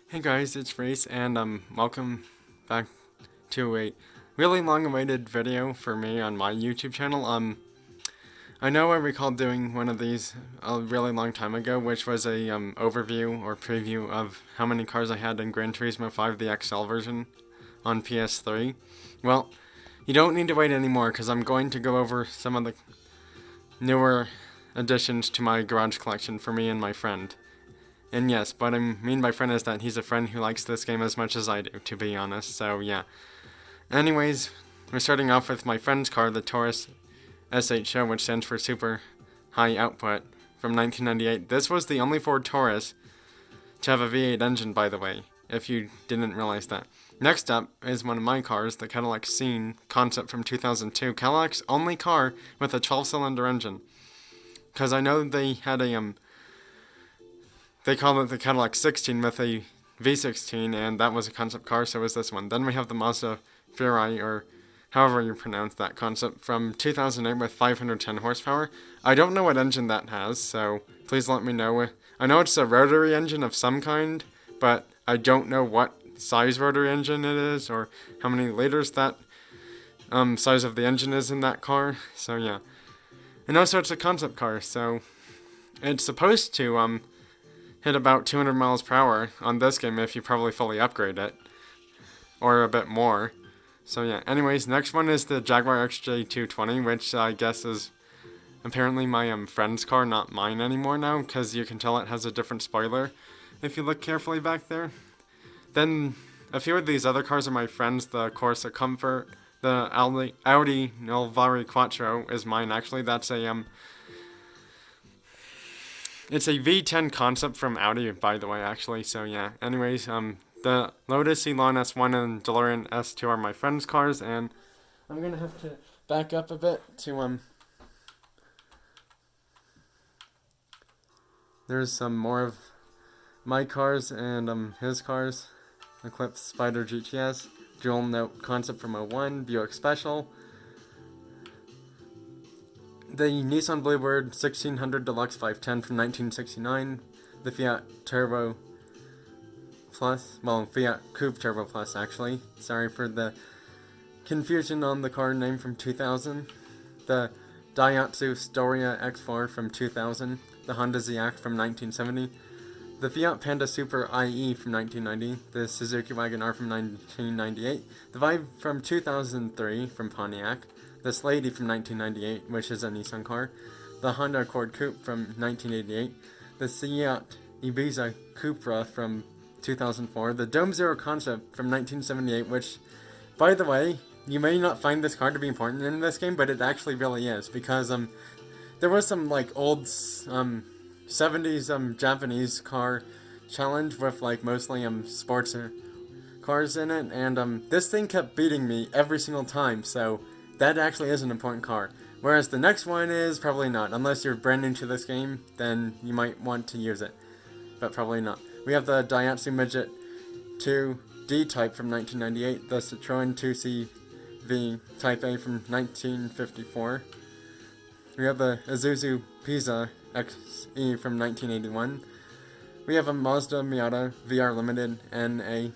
Hey guys, it's Race, and welcome back to a really long-awaited video for me on my YouTube channel. I know I recall doing one of these a really long time ago, which was a overview or preview of how many cars I had in Gran Turismo 5, the XL version, on PS3. Well, you don't need to wait anymore because I'm going to go over some of the newer additions to my garage collection for me and my friend. And yes, what I mean by friend is that he's a friend who likes this game as much as I do, to be honest, so yeah. Anyways, we're starting off with my friend's car, the Taurus SHO, which stands for Super High Output, from 1998. This was the only Ford Taurus to have a V8 engine, by the way, if you didn't realize that. Next up is one of my cars, the Cadillac Scene concept from 2002. Cadillac's only car with a 12-cylinder engine. Because I know they had they called it the Cadillac 16 with a V16, and that was a concept car, so was this one. Then we have the Mazda Furai, or however you pronounce that concept, from 2008 with 510 horsepower. I don't know what engine that has, so please let me know. I know it's a rotary engine of some kind, but I don't know what size rotary engine it is, or how many liters that size of the engine is in that car, so yeah. And also it's a concept car, so it's supposed to hit about 200 miles per hour on this game if you probably fully upgrade it, or a bit more. So yeah, anyways, next one is the Jaguar XJ220, which I guess is apparently my friend's car, not mine anymore now, because you can tell it has a different spoiler if you look carefully back there. Then a few of these other cars are my friend's, the Corsa Comfort, the Audi Nulvari Quattro is mine actually. That's it's a V10 concept from Audi, by the way, actually, so yeah. Anyways, the Lotus Elon S1 and DeLorean S2 are my friend's cars, and I'm gonna have to back up a bit to, there's some more of my cars and, his cars. Eclipse Spider GTS, Dual Note concept from '01, Buick Special, the Nissan Bluebird 1600 Deluxe 510 from 1969, the Fiat Turbo Plus, well, Fiat Coupe Turbo Plus actually, sorry for the confusion on the car name, from 2000, the Daihatsu Storia X4 from 2000, the Honda Ziac from 1970, the Fiat Panda Super IE from 1990, the Suzuki Wagon R from 1998, the Vibe from 2003 from Pontiac, the Slady from 1998, which is a Nissan car, the Honda Accord Coupe from 1988, the Seat Ibiza Cupra from 2004, the Dome Zero concept from 1978, which, by the way, you may not find this car to be important in this game, but it actually really is, because there was some like old 70s Japanese car challenge with like mostly sports cars in it, and this thing kept beating me every single time, so that actually is an important car. Whereas the next one is probably not. Unless you're brand new to this game, then you might want to use it. But probably not. We have the Daihatsu Midget 2D Type from 1998, the Citroen 2CV Type A from 1954. We have the Isuzu Pisa XE from 1981. We have a Mazda Miata VR Limited NA,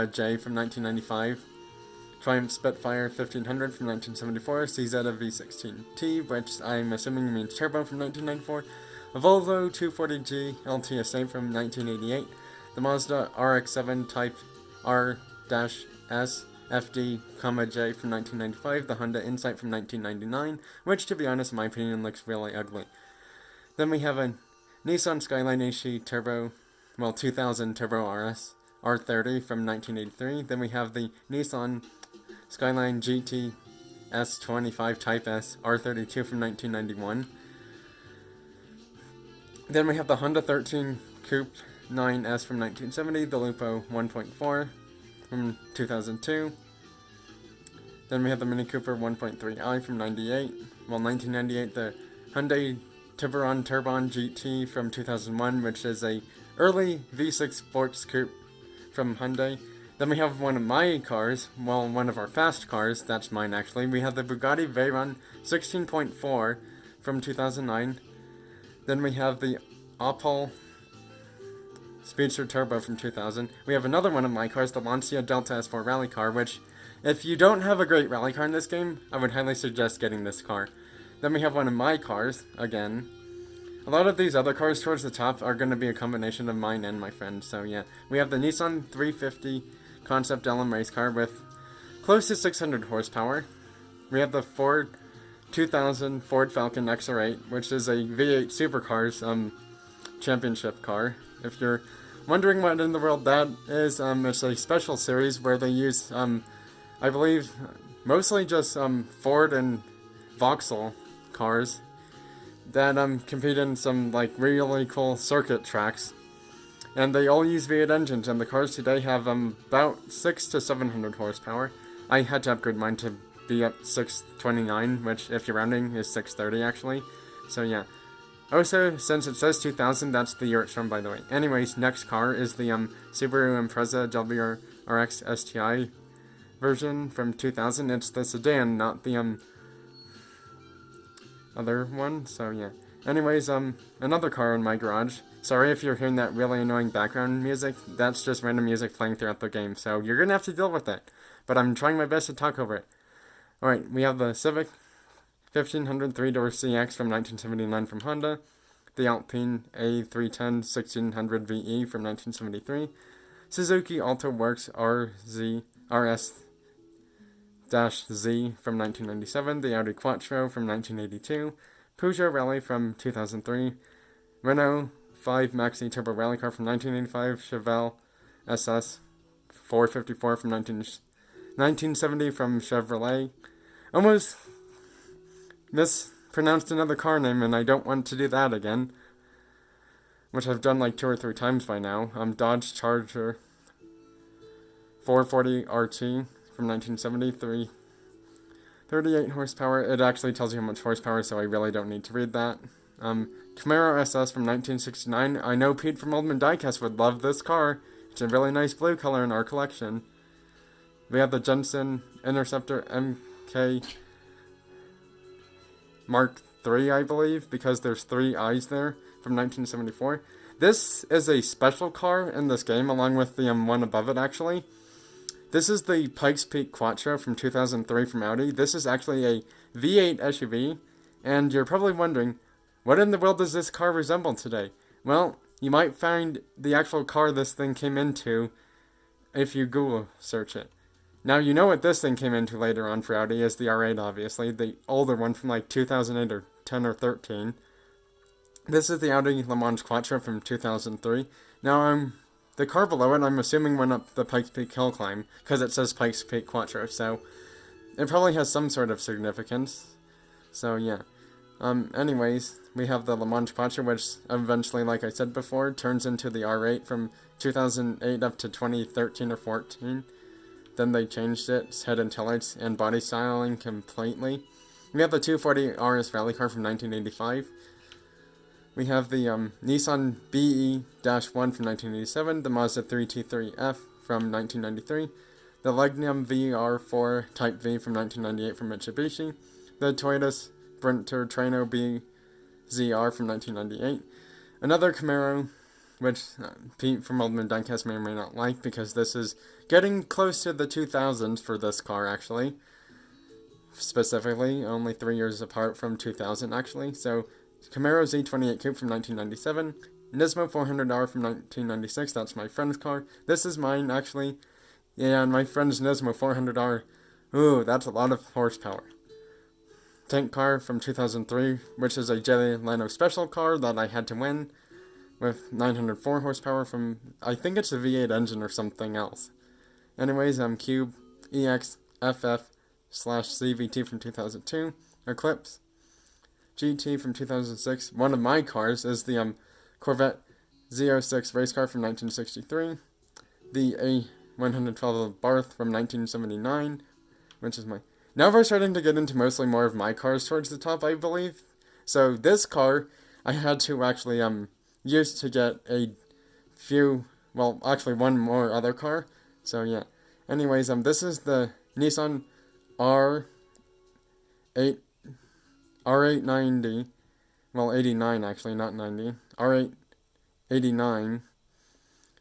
J from 1995. Triumph Spitfire 1500 from 1974, CZ V16T, which I'm assuming means turbo, from 1994, a Volvo 240G LTSA from 1988, the Mazda RX-7 Type R-S FD, J from 1995, the Honda Insight from 1999, which, to be honest, in my opinion, looks really ugly. Then we have a Nissan Skyline HE Turbo, 2000 Turbo RS R30 from 1983. Then we have the Nissan Skyline GT S25 Type S R32 from 1991. Then we have the Honda 13 Coupe 9S from 1970, the Lupo 1.4 from 2002. Then we have the Mini Cooper 1.3i from 1998, the Hyundai Tiburon Turbon GT from 2001, which is a early V6 sports coupe from Hyundai. Then we have one of my cars, one of our fast cars, that's mine actually. We have the Bugatti Veyron 16.4 from 2009. Then we have the Opel Speedster Turbo from 2000. We have another one of my cars, the Lancia Delta S4 rally car, which, if you don't have a great rally car in this game, I would highly suggest getting this car. Then we have one of my cars, again. A lot of these other cars towards the top are going to be a combination of mine and my friend, so yeah. We have the Nissan 350 Concept LM race car with close to 600 horsepower. We have the Ford 2000 Ford Falcon XR8, which is a V8 supercars championship car. If you're wondering what in the world that is, it's a special series where they use, I believe, mostly just Ford and Vauxhall cars that compete in some like really cool circuit tracks, and they all use V8 engines. And the cars today have about 600 to 700 horsepower. I had to upgrade mine to be at 629, which, if you're rounding, is 630 actually. So yeah. Also, since it says 2000, that's the year it's from, by the way. Anyways, next car is the Subaru Impreza WRX STI version from 2000. It's the sedan, not the other one. So yeah. Anyways, another car in my garage. Sorry if you're hearing that really annoying background music. That's just random music playing throughout the game, so you're gonna have to deal with it. But I'm trying my best to talk over it. Alright, we have the Civic 1500 3-door CX from 1979 from Honda, the Alpine A310 1600 VE from 1973, Suzuki Alto Works RZ RS-Z from 1997, the Audi Quattro from 1982, Peugeot Rally from 2003, Renault 5 Maxi Turbo Rally Car from 1985, Chevelle SS 454 from 1970 from Chevrolet. Almost mispronounced another car name, and I don't want to do that again, which I've done like 2 or 3 times by now. Dodge Charger 440 RT from 1973, 38 horsepower. It actually tells you how much horsepower, so I really don't need to read that. Camaro SS from 1969. I know Pete from Oldman Diecast would love this car. It's a really nice blue color in our collection. We have the Jensen Interceptor MK Mark III, I believe, because there's 3 eyes there, from 1974. This is a special car in this game, along with the one above it, actually. This is the Pikes Peak Quattro from 2003 from Audi. This is actually a V8 SUV, and you're probably wondering, what in the world does this car resemble today? Well, you might find the actual car this thing came into if you Google search it. Now, you know what this thing came into later on for Audi is the R8, obviously, the older one from like 2008 or 10 or 13. This is the Audi Le Mans Quattro from 2003. Now, the car below it, I'm assuming went up the Pikes Peak hill climb, because it says Pikes Peak Quattro, so it probably has some sort of significance. So, yeah. Anyways, we have the Le Mans Quattro, which eventually, like I said before, turns into the R8 from 2008 up to 2013 or 14. Then they changed its head and taillights and body styling completely. We have the 240 RS Rally Car from 1985. We have the Nissan BE-1 from 1987, the Mazda 323F from 1993, the Legnum VR4 Type V from 1998 from Mitsubishi, the Toyota Sprinter Trano BZR from 1998, another Camaro, which Pete from Oldman Diecast may or may not like, because this is getting close to the 2000s for this car, actually. Specifically, only 3 years apart from 2000, actually. So, Camaro Z28 Coupe from 1997, Nismo 400R from 1996, that's my friend's car. This is mine, actually. Yeah, and my friend's Nismo 400R, ooh, that's a lot of horsepower. Tank car from 2003, which is a Jay Leno special car that I had to win, with 904 horsepower from, I think it's a V8 engine or something else. Anyways, Cube EX FF/CVT from 2002, Eclipse GT from 2006. One of my cars is the Corvette Z06 race car from 1963, the A112 Barth from 1979, which is my... Now we're starting to get into mostly more of my cars towards the top, I believe. So this car, I had to actually use to get a few, well, actually one more other car. So yeah. Anyways, this is the Nissan R890, well, 89 actually, not 90, R889,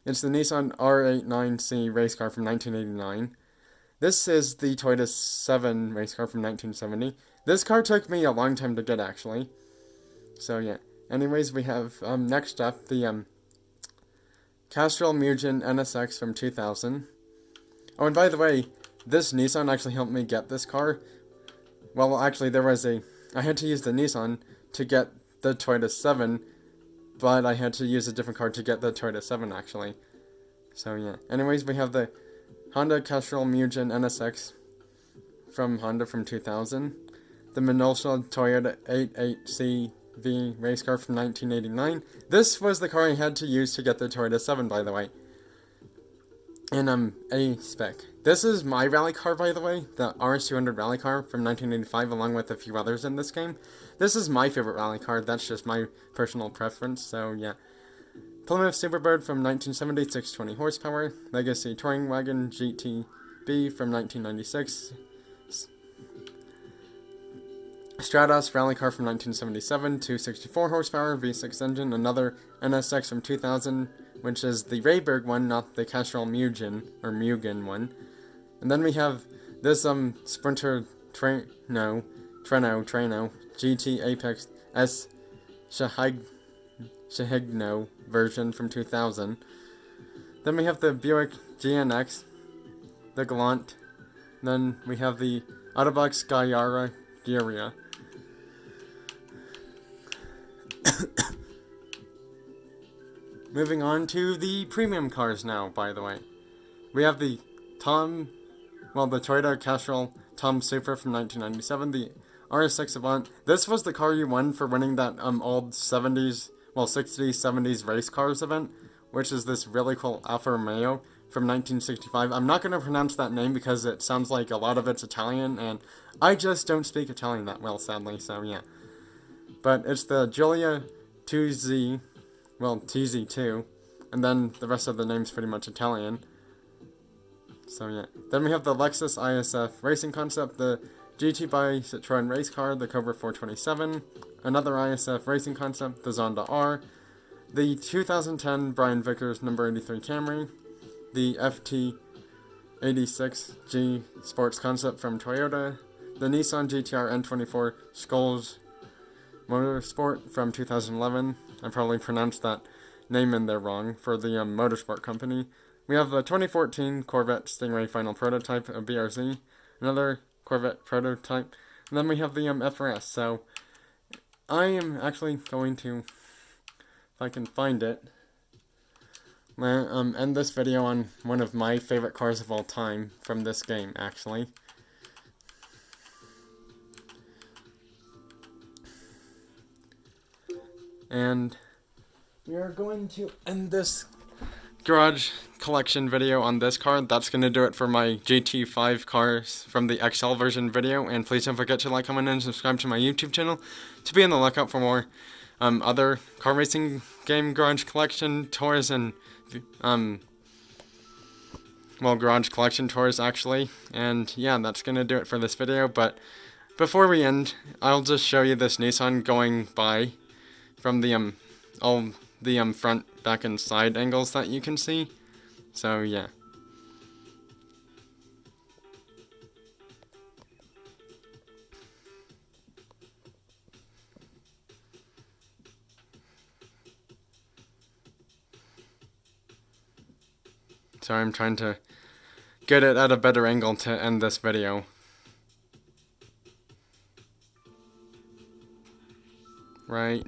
It's the Nissan R89C race car from 1989. This is the Toyota 7 race car from 1970. This car took me a long time to get, actually. So, yeah. Anyways, we have, next up, the, Castrol Mugen NSX from 2000. Oh, and by the way, this Nissan actually helped me get this car. Well, actually, I had to use the Nissan to get the Toyota 7, but I had to use a different car to get the Toyota 7, actually. So, yeah. Anyways, we have the Honda Castrol Mugen NSX from Honda from 2000. The Minolta Toyota 88CV race car from 1989. This was the car I had to use to get the Toyota 7, by the way. And A spec. This is my rally car, by the way, the RS200 rally car from 1985, along with a few others in this game. This is my favorite rally car. That's just my personal preference. So yeah. Plymouth Superbird from 1970, 620 horsepower. Legacy Touring Wagon GTB from 1996. Stratos Rally Car from 1977, 264 horsepower, V6 engine. Another NSX from 2000, which is the Rayburg one, not the Castrol Mugen, or Mugen one. And then we have this, Sprinter Treno GT Apex S Shahigno version from 2000. Then we have the Buick GNX, the Galant. Then we have the Autobox Gyria. Moving on to the premium cars now, by the way. We have the Toyota Castrol Tom Super from 1997, the RS6 Avant. This was the car you won for winning that old 60s, 70s race cars event, which is this really cool Alfa Romeo from 1965. I'm not going to pronounce that name because it sounds like a lot of it's Italian, and I just don't speak Italian that well, sadly, so yeah. But it's the Giulia 2Z, TZ2, and then the rest of the name's pretty much Italian. So yeah. Then we have the Lexus ISF Racing Concept, the GT by Citroën race car, the Cobra 427, another ISF Racing Concept, the Zonda R, the 2010 Brian Vickers number 83 Camry, the FT86G Sports Concept from Toyota, the Nissan GTR N24 Skulls Motorsport from 2011. I probably pronounced that name in there wrong for the motorsport company. We have the 2014 Corvette Stingray Final Prototype, a BRZ, another Corvette prototype, and then we have the FRS. So I am actually going to, if I can find it, end this video on one of my favorite cars of all time from this game, actually. And we are going to end this garage collection video on this car. That's going to do it for my GT5 cars from the XL version video. And please don't forget to like, comment, and subscribe to my YouTube channel to be on the lookout for more other car racing game garage collection tours and garage collection tours, actually. And yeah, that's going to do it for this video. But before we end, I'll just show you this Nissan going by from the all the front, back, and side angles that you can see. So yeah. Sorry, I'm trying to get it at a better angle to end this video. Right